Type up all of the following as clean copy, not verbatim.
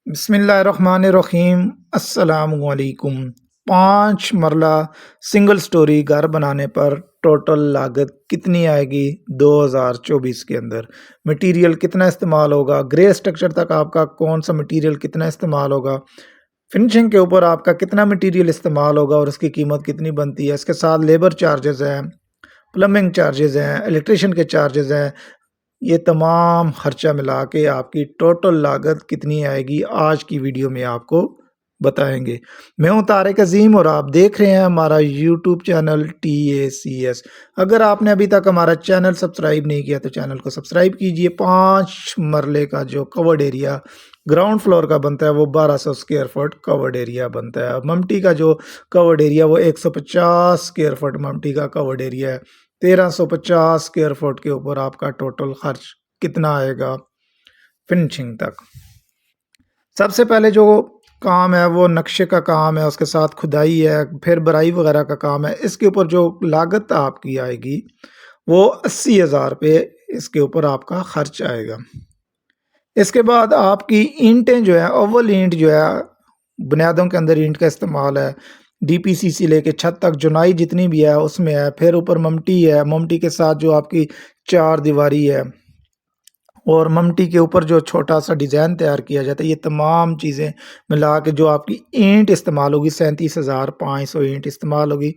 बिस्मिल्लाहिर्रहमानिर्रहीम अस्सलामुअलैकुम। 5 मरला सिंगल स्टोरी घर बनाने पर टोटल लागत कितनी आएगी 2024 के अंदर? मटेरियल कितना इस्तेमाल होगा? ग्रे स्ट्रक्चर तक आपका कौन सा मटेरियल कितना इस्तेमाल होगा? फिनिशिंग के ऊपर आपका कितना मटेरियल इस्तेमाल होगा और उसकी कीमत कितनी बनती है? इसके साथ लेबर चार्जेस हैं, प्लम्बिंग चार्जेस हैं, इलेक्ट्रिशियन के चार्जेस हैं। ये तमाम खर्चा मिला के आपकी टोटल लागत कितनी आएगी आज की वीडियो में आपको बताएंगे। मैं हूं तारिक अजीम और आप देख रहे हैं हमारा यूट्यूब चैनल TACS। अगर आपने अभी तक हमारा चैनल सब्सक्राइब नहीं किया तो चैनल को सब्सक्राइब कीजिए। 5 मरले का जो कवर्ड एरिया ग्राउंड फ्लोर का बनता है वो 1200 स्क्वायर फुट कवर्ड एरिया बनता है। ममटी का जो कवर्ड एरिया वो 150 स्क्वायर फुट ममटी का कवर्ड एरिया है। 1350 स्क्वायर फुट के ऊपर आपका टोटल खर्च कितना आएगा फिनिशिंग तक? सबसे पहले जो काम है वो नक्शे का काम है, उसके साथ खुदाई है, फिर बराई वगैरह का काम है। इसके ऊपर जो लागत आपकी आएगी वो 80,000 रुपये इसके ऊपर आपका खर्च आएगा। इसके बाद आपकी ईंटें जो है ओवल ईंट जो है बुनियादों के अंदर ईंट का इस्तेमाल है। DPC से लेके छत तक जुनाई जितनी भी है उसमें है। फिर ऊपर ममटी है, ममटी के साथ जो आपकी चार दीवारी है और ममटी के ऊपर जो छोटा सा डिज़ाइन तैयार किया जाता है, ये तमाम चीज़ें मिला के जो आपकी ईंट इस्तेमाल होगी 37,500 ईंट इस्तेमाल होगी।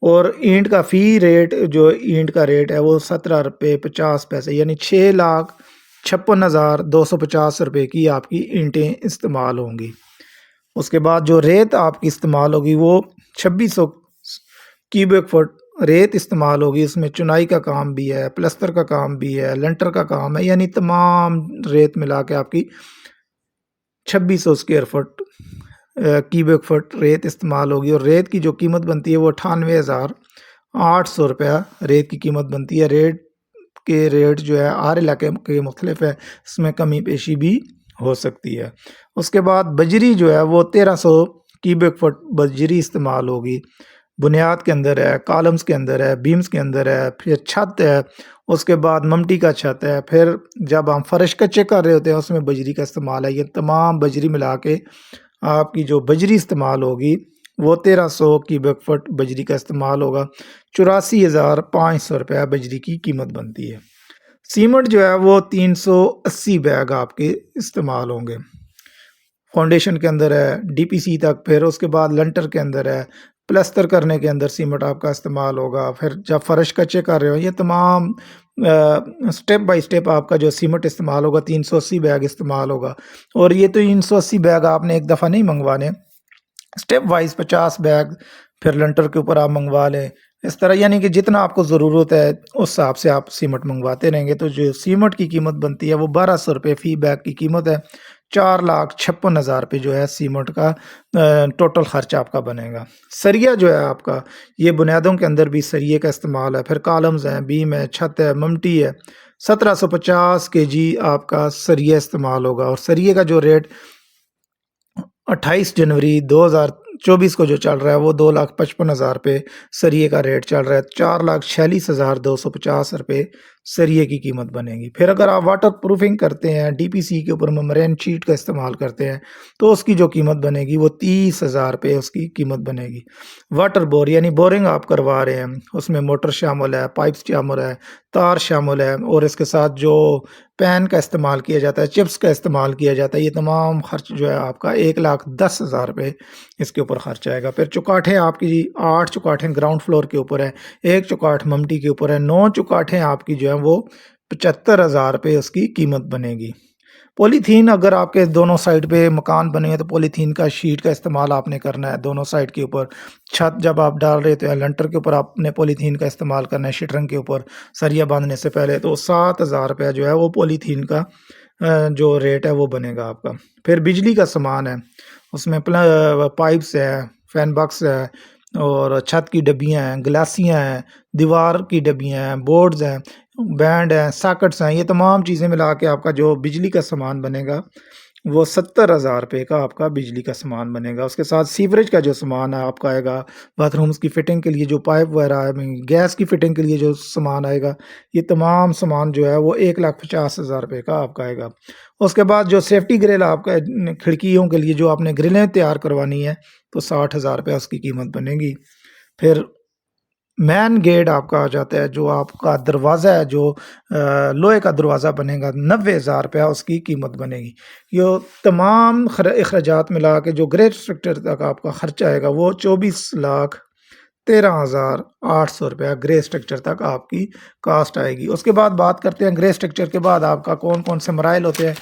और ईंट का फ़ी रेट जो ईंट का रेट है वो 17 रुपये 50 पैसे यानी 6,56,250 रुपये की आपकी ईंटें इस्तेमाल होंगी। उसके बाद जो रेत आपकी इस्तेमाल होगी वो 2600 क्यूबिक फुट रेत इस्तेमाल होगी। उसमें चुनाई का काम भी है, प्लस्तर का काम भी है, लेंटर का काम है, यानी तमाम रेत मिला के आपकी 2600 स्क्वायर फुट क्यूबिक फुट रेत इस्तेमाल होगी। और रेत की जो कीमत बनती है वो 98,800 रुपया रेत की कीमत बनती है। रेट जो है हर इलाके के मुख्तलिफ है, इसमें कमी पेशी भी हो सकती है। उसके बाद बजरी जो है वो 1300 क्यूबिक फुट बजरी इस्तेमाल होगी। बुनियाद के अंदर है, कॉलम्स के अंदर है, बीम्स के अंदर है, फिर छत है, उसके बाद ममटी का छत है, फिर जब हम फर्श कच्चे कर रहे होते हैं उसमें बजरी का इस्तेमाल है। ये तमाम बजरी मिला के आपकी जो बजरी इस्तेमाल होगी वो 1300 क्यूबिक फुट बजरी का इस्तेमाल होगा। 84,500 रुपया बजरी की कीमत बनती है। सीमेंट जो है वो 380 बैग आपके इस्तेमाल होंगे। फाउंडेशन के अंदर है, DPC तक, फिर उसके बाद लंटर के अंदर है, प्लस्तर करने के अंदर सीमेंट आपका इस्तेमाल होगा। फिर जब फर्श कच्चे कर रहे हो ये तमाम स्टेप बाय स्टेप आपका जो सीमेंट इस्तेमाल होगा 380 बैग इस्तेमाल होगा। और ये तो 380 बैग आपने एक दफ़ा नहीं मंगवाने, स्टेप वाइज 50 बैग फिर लंटर के ऊपर आप मंगवा लें। इस तरह यानी कि जितना आपको ज़रूरत है उस हिसाब से आप सीमेंट मंगवाते रहेंगे। तो जो सीमेंट की कीमत बनती है वो 1200 रुपये फ़ी बैग की कीमत है। 4,56,000 रुपये जो है सीमेंट का टोटल खर्च आपका बनेगा। सरिया जो है आपका, ये बुनियादों के अंदर भी सरिये का इस्तेमाल है। फिर कॉलम्स हैं, बीम है, छत है, ममटी है। 1750 kg आपका सरिया इस्तेमाल होगा। और सरिये का जो रेट 28 जनवरी 2024 को जो चल रहा है वो 2,55,000 रुपये सरिये का रेट चल रहा है। 4,46,250 रुपये सरिये की कीमत बनेगी। फिर अगर आप वाटर प्रूफिंग करते हैं, DPC के ऊपर मेम्ब्रेन शीट का इस्तेमाल करते हैं तो उसकी जो कीमत बनेगी वो 30,000 रुपये उसकी कीमत बनेगी। वाटर बोर यानी बोरिंग आप करवा रहे हैं, उसमें मोटर शामिल है, पाइप्स शामिल है, तार शामिल है, और इसके साथ जो पैन का इस्तेमाल किया जाता है, चिप्स का इस्तेमाल किया जाता है, ये तमाम खर्च जो है आपका 1,10,000 रुपये इसके ऊपर खर्च आएगा। फिर चौकाठें आपकी 8 चौकाठें ग्राउंड फ्लोर के ऊपर है, 1 चौकाठ ममटी के ऊपर है, 9 चौकाठें आपकी जो है वो 75,000 रुपये उसकी कीमत बनेगी। पॉलीथीन अगर आपके दोनों साइड पे मकान बने हैं तो पॉलीथीन का शीट का इस्तेमाल आपने करना है दोनों साइड के ऊपर। छत जब आप डाल रहे थे लंटर के ऊपर आपने पॉलीथीन का इस्तेमाल करना है शटरंग के ऊपर सरिया बांधने से पहले। तो 7,000 रुपया जो है वो पॉलीथीन का जो रेट है वो बनेगा आपका। फिर बिजली का सामान है, उसमें पाइप्स है, फैन बॉक्स है, और छत की डब्बियाँ हैं, गिलासियाँ हैं, दीवार की डब्बियाँ हैं, बोर्ड्स हैं, बैंड हैं, सॉकेट्स हैं, ये तमाम चीज़ें मिला के आपका जो बिजली का सामान बनेगा वो 70,000 रुपये का आपका बिजली का सामान बनेगा। उसके साथ सीवरेज का जो सामान है आपका आएगा, बाथरूम्स की फिटिंग के लिए जो पाइप वगैरह है, गैस की फिटिंग के लिए जो सामान आएगा, ये तमाम सामान जो है वो 1,50,000 रुपये का आपका आएगा। उसके बाद जो सेफ्टी ग्रिल आपका खिड़कियों के लिए जो आपने ग्रिलें तैयार करवानी है, तो 60,000 रुपये उसकी कीमत बनेगी। फिर मेन गेट आपका आ जाता है, जो आपका दरवाज़ा है, जो लोहे का दरवाज़ा बनेगा, 90,000 रुपया उसकी कीमत बनेगी। ये तमाम अखराजात मिला के जो ग्रेट स्ट्रक्चर तक आपका खर्चा आएगा वो 24,13,800 रुपया ग्रे स्ट्रक्चर तक आपकी कास्ट आएगी। उसके बाद बात करते हैं ग्रे स्ट्रक्चर के बाद आपका कौन कौन से मराइल होते हैं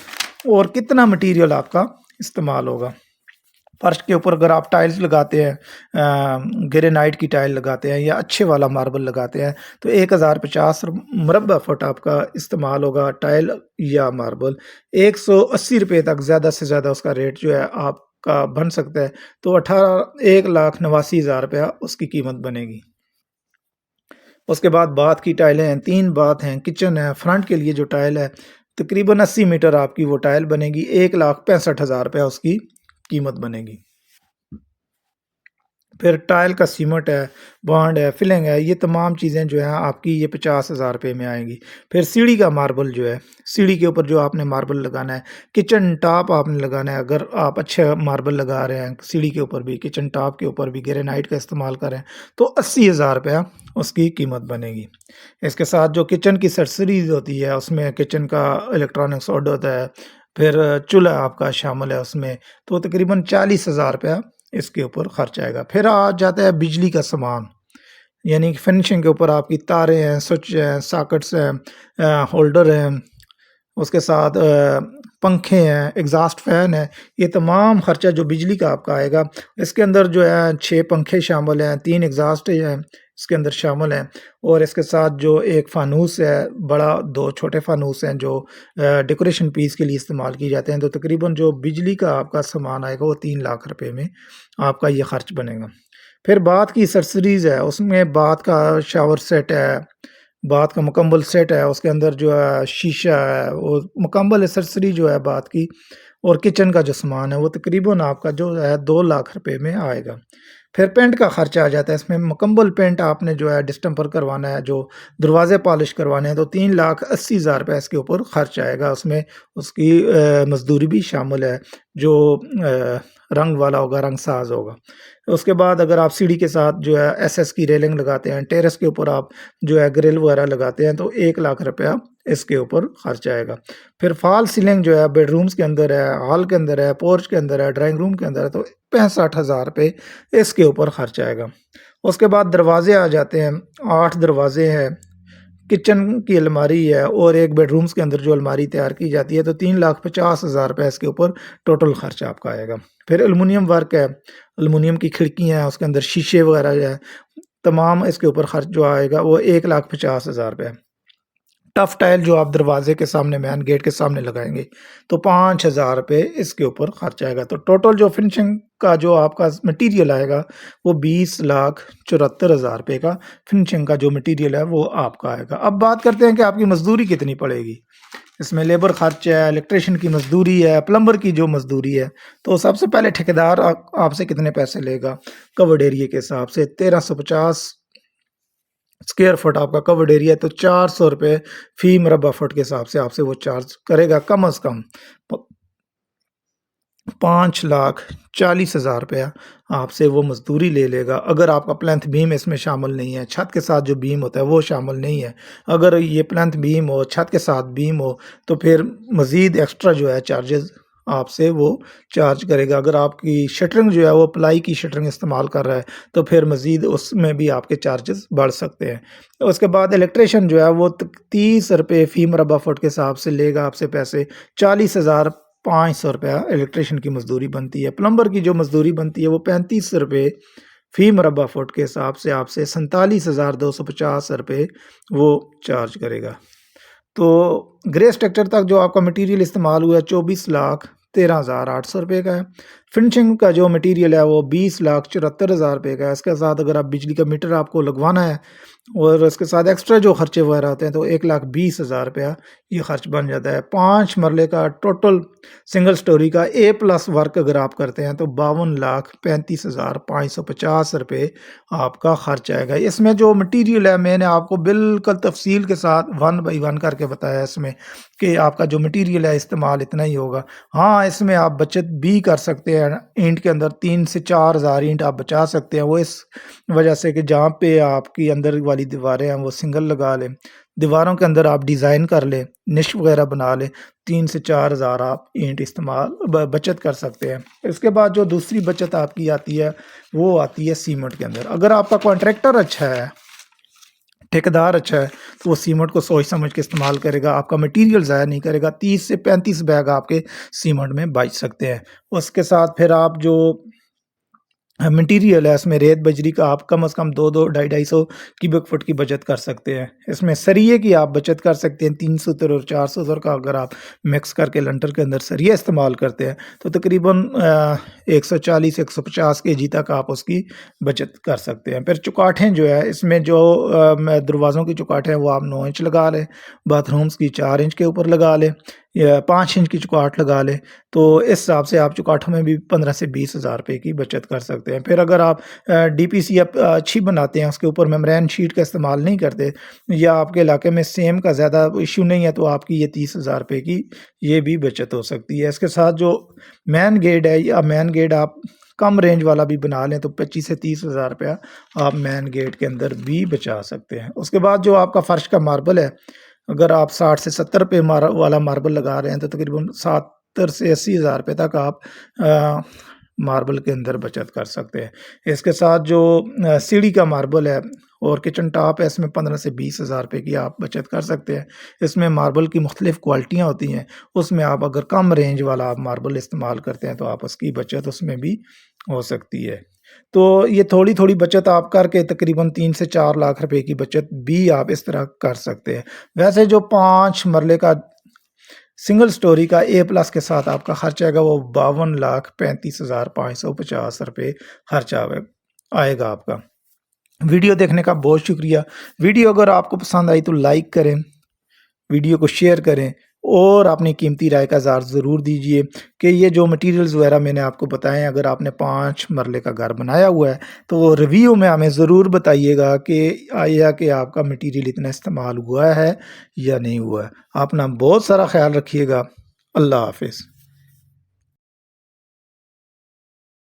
और कितना मटीरियल आपका इस्तेमाल होगा। फर्श के ऊपर अगर आप टाइल्स लगाते हैं, ग्रेनाइट की टाइल लगाते हैं या अच्छे वाला मार्बल लगाते हैं, तो 1050 मुरब्बा फुट आपका इस्तेमाल होगा टाइल या मार्बल। 180 रुपये तक ज़्यादा से ज़्यादा उसका रेट जो है आपका बन सकता है, तो 1,89,000 रुपया उसकी कीमत बनेगी। उसके बाद बाथ की टाइलें हैं, 3 बाथ हैं, किचन है, फ्रंट के लिए जो टाइल है तकरीबन 80 मीटर आपकी वो टाइल बनेगी, 1,65,000 रुपया उसकी कीमत बनेगी। फिर टाइल का सीमेंट है, बॉन्ड है, फिलिंग है, ये तमाम चीज़ें जो हैं आपकी ये 50,000 रुपये में आएंगी। फिर सीढ़ी का मार्बल जो है, सीढ़ी के ऊपर जो आपने मार्बल लगाना है, किचन टॉप आपने लगाना है, अगर आप अच्छा मार्बल लगा रहे हैं सीढ़ी के ऊपर भी, किचन टॉप के ऊपर भी ग्रेनाइट का इस्तेमाल करें, तो 80,000 रुपया उसकी कीमत बनेगी। इसके साथ जो किचन की एक्सेसरीज होती है, उसमें किचन का इलेक्ट्रॉनिक्स ऑर्डर होता है, फिर चूल्हा आपका शामिल है उसमें, तो तकरीबन 40,000 रुपया इसके ऊपर खर्च आएगा। फिर आ जाता है बिजली का सामान, यानी कि फिनिशिंग के ऊपर आपकी तारें हैं, स्विच हैं, सॉकेट्स हैं, होल्डर हैं, उसके साथ पंखे हैं, एग्ज़ॉस्ट फ़ैन है, ये तमाम खर्चा जो बिजली का आपका आएगा। इसके अंदर जो है 6 पंखे शामिल हैं, 3 एग्ज़ॉस्ट हैं इसके अंदर शामिल हैं, और इसके साथ जो एक फ़ानूस है बड़ा, 2 छोटे फ़ानूस हैं जो डेकोरेशन पीस के लिए इस्तेमाल किए जाते हैं। तो तकरीबन जो बिजली का आपका सामान आएगा वो 3 लाख रुपए में आपका ये खर्च बनेगा। फिर बाथ की एक्सेसरीज़ है, उसमें बाथ का शावर सेट है, बाथ का मुकम्मल सेट है, उसके अंदर जो है शीशा है, वो मुकम्मल एक्सेसरी जो है बाथ की, और किचन का जो सामान है वो तकरीबन आपका जो है 2 लाख रुपए में आएगा। फिर पेंट का खर्चा आ जाता है, इसमें मुकम्मल पेंट आपने जो है डिस्टेम्पर करवाना है, जो दरवाजे पॉलिश करवाने हैं, तो 3,80,000 रुपये इसके ऊपर खर्च आएगा। उसमें उसकी मज़दूरी भी शामिल है, जो रंग वाला होगा, रंग साज होगा। उसके बाद अगर आप सीढ़ी के साथ जो है एसएस की रेलिंग लगाते हैं, टेरेस के ऊपर आप जो है ग्रिल वगैरह लगाते हैं, तो 1 लाख रुपया इसके ऊपर खर्च आएगा। फिर फॉल सीलिंग जो है बेडरूम्स के अंदर है, हॉल के अंदर है, पोर्च के अंदर है, ड्राइंग रूम के अंदर है, तो 65,000 रुपये इसके ऊपर खर्च आएगा। उसके बाद दरवाजे आ जाते हैं, 8 दरवाजे हैं, किचन की अलमारी है, और एक बेडरूम्स के अंदर जो अलमारी तैयार की जाती है, तो 3,50,000 रुपये इसके ऊपर टोटल खर्चा आपका आएगा। फिर एलुमिनियम वर्क है, एलुमिनियम की खिड़कियाँ हैं, उसके अंदर शीशे वगैरह जो है, तमाम इसके ऊपर खर्च जो आएगा वो 1,50,000 रुपये। टफ टाइल जो आप दरवाजे के सामने, मेन गेट के सामने लगाएंगे, तो 5,000 रुपये इसके ऊपर खर्च आएगा। तो टोटल जो फिनिशिंग का जो आपका मटेरियल आएगा वो 20,74,000 रुपये का फिनिशिंग का जो मटेरियल है वो आपका आएगा। अब बात करते हैं कि आपकी मजदूरी कितनी पड़ेगी। इसमें लेबर खर्च है, इलेक्ट्रिशियन की मजदूरी है, प्लम्बर की जो मजदूरी है। तो सबसे पहले ठेकेदार आपसे कितने पैसे लेगा, कवर्ड एरिया के हिसाब से 1350 स्क्वायर फुट आपका कवर्ड एरिया है, तो 400 रुपये फी मुरब्बा फुट के हिसाब से आपसे वो चार्ज करेगा, कम अज़ कम 5,40,000 रुपया आपसे वो मजदूरी ले लेगा। अगर आपका प्लेंथ बीम इसमें शामिल नहीं है, छत के साथ जो बीम होता है वो शामिल नहीं है, अगर ये प्लेंथ बीम हो, छत के साथ बीम हो, तो फिर मज़ीद एक्स्ट्रा जो है चार्जेस आपसे वो चार्ज करेगा। अगर आपकी शटरिंग जो है वो प्लाई की शटरिंग इस्तेमाल कर रहा है, तो फिर मज़ीद उसमें भी आपके चार्जेस बढ़ सकते हैं। तो उसके बाद इलेक्ट्रिशियन जो है वो 30 रुपये फ़ी मुरब्बा फुट के हिसाब से लेगा आपसे पैसे। 40,500 रुपया इलेक्ट्रिशियन की मजदूरी बनती है। प्लम्बर की जो मजदूरी बनती है वो 35 रुपये फ़ी मुरब्बा फुट के हिसाब से आपसे 47,250 रुपये वो चार्ज करेगा। तो ग्रे स्ट्रक्चर तक जो आपका मटेरियल इस्तेमाल हुआ है 24,13,800 रुपये का है। फिनिशिंग का जो मटेरियल है वो 20,74,000 रुपये का है। इसके साथ अगर आप बिजली का मीटर आपको लगवाना है और उसके साथ एक्स्ट्रा जो खर्चे वगैरह होते हैं तो 1,20,000 रुपया ये खर्च बन जाता है। 5 मरले का टोटल सिंगल स्टोरी का A+ वर्क अगर आप करते हैं तो 52,35,550 रुपये आपका खर्च आएगा। इसमें जो मटेरियल है मैंने आपको बिल्कुल तफसील के साथ 1 बाई 1 करके बताया इसमें कि आपका जो मटेरियल है इस्तेमाल इतना ही होगा। हाँ, इसमें आप बचत भी कर सकते हैं। ईंट के अंदर 3 से 4 हज़ार ईंट आप बचा सकते हैं। वो इस वजह से कि जहाँ पे आपकी अंदर वाली दीवारें हैं वो सिंगल लगा लें, दीवारों के अंदर आप डिज़ाइन कर लें, निश वगैरह बना लें, 3 से 4 हज़ार आप ईंट इस्तेमाल बचत कर सकते हैं। इसके बाद जो दूसरी बचत आपकी आती है वो आती है सीमेंट के अंदर। अगर आपका कॉन्ट्रैक्टर अच्छा है, ठेकेदार अच्छा है, तो वो सीमेंट को सोच समझ के इस्तेमाल करेगा, आपका मटेरियल ज़ाया नहीं करेगा। 30 से 35 बैग आपके सीमेंट में बच सकते हैं। उसके साथ फिर आप जो मटीरियल है इसमें रेत बजरी का आप कम से कम 2-2 250-250 क्यूबिक फुट की बचत कर सकते हैं। इसमें सरिये की आप बचत कर सकते हैं 300 और 400 का अगर आप मिक्स करके लंटर के अंदर सरिया इस्तेमाल करते हैं तो तकरीबन 140-150 केजी तक आप उसकी बचत कर सकते हैं। फिर चुकाठें जो है इसमें जो दरवाज़ों की चुकाठें हैं वो आप 9 इंच लगा लें, बाथरूम्स की 4 इंच के ऊपर लगा लें या 5 इंच की चुगाट लगा लें, तो इस हिसाब से आप चुगाठों में भी 15 से 20,000 रुपये की बचत कर सकते हैं। फिर अगर आप डीपीसी अच्छी बनाते हैं, उसके ऊपर मेम्ब्रेन शीट का इस्तेमाल नहीं करते या आपके इलाके में सेम का ज़्यादा इशू नहीं है, तो आपकी ये 30,000 रुपये की ये भी बचत हो सकती है। इसके साथ जो मेन गेट है या मेन गेट आप कम रेंज वाला भी बना लें तो 25 से 30,000 रुपया आप मेन गेट के अंदर भी बचा सकते हैं। उसके बाद जो आपका फ़र्श का मार्बल है, अगर आप 60 से 70 रुपये वाला मार्बल लगा रहे हैं तो तकरीबन 70 से 80,000 रुपये तक आप मार्बल के अंदर बचत कर सकते हैं। इसके साथ जो सीढ़ी का मार्बल है और किचन टॉप है, इसमें 15 से 20,000 रुपये की आप बचत कर सकते हैं। इसमें मार्बल की मुख्तलिफ़ क्वालिटियाँ होती हैं, उसमें आप अगर कम रेंज वाला आप मार्बल इस्तेमाल करते हैं तो आप उसकी बचत उसमें भी हो सकती है। तो ये थोड़ी-थोड़ी बचत आप करके तकरीबन 3 से 4 लाख रुपए की बचत भी आप इस तरह कर सकते हैं। वैसे जो 5 मरले का सिंगल स्टोरी का A+ के साथ आपका खर्च आएगा वो 52,35,550 रुपये खर्च आएगा आपका। वीडियो देखने का बहुत शुक्रिया। वीडियो अगर आपको पसंद आई तो लाइक करें, वीडियो को शेयर करें और अपनी कीमती राय का इज़हार ज़रूर दीजिए कि ये जो मटेरियल्स वगैरह मैंने आपको बताए हैं, अगर आपने 5 मरले का घर बनाया हुआ है तो वो रिव्यू में हमें ज़रूर बताइएगा कि आया कि आपका मटेरियल इतना इस्तेमाल हुआ है या नहीं हुआ है। अपना बहुत सारा ख्याल रखिएगा। अल्लाह हाफ़िज़।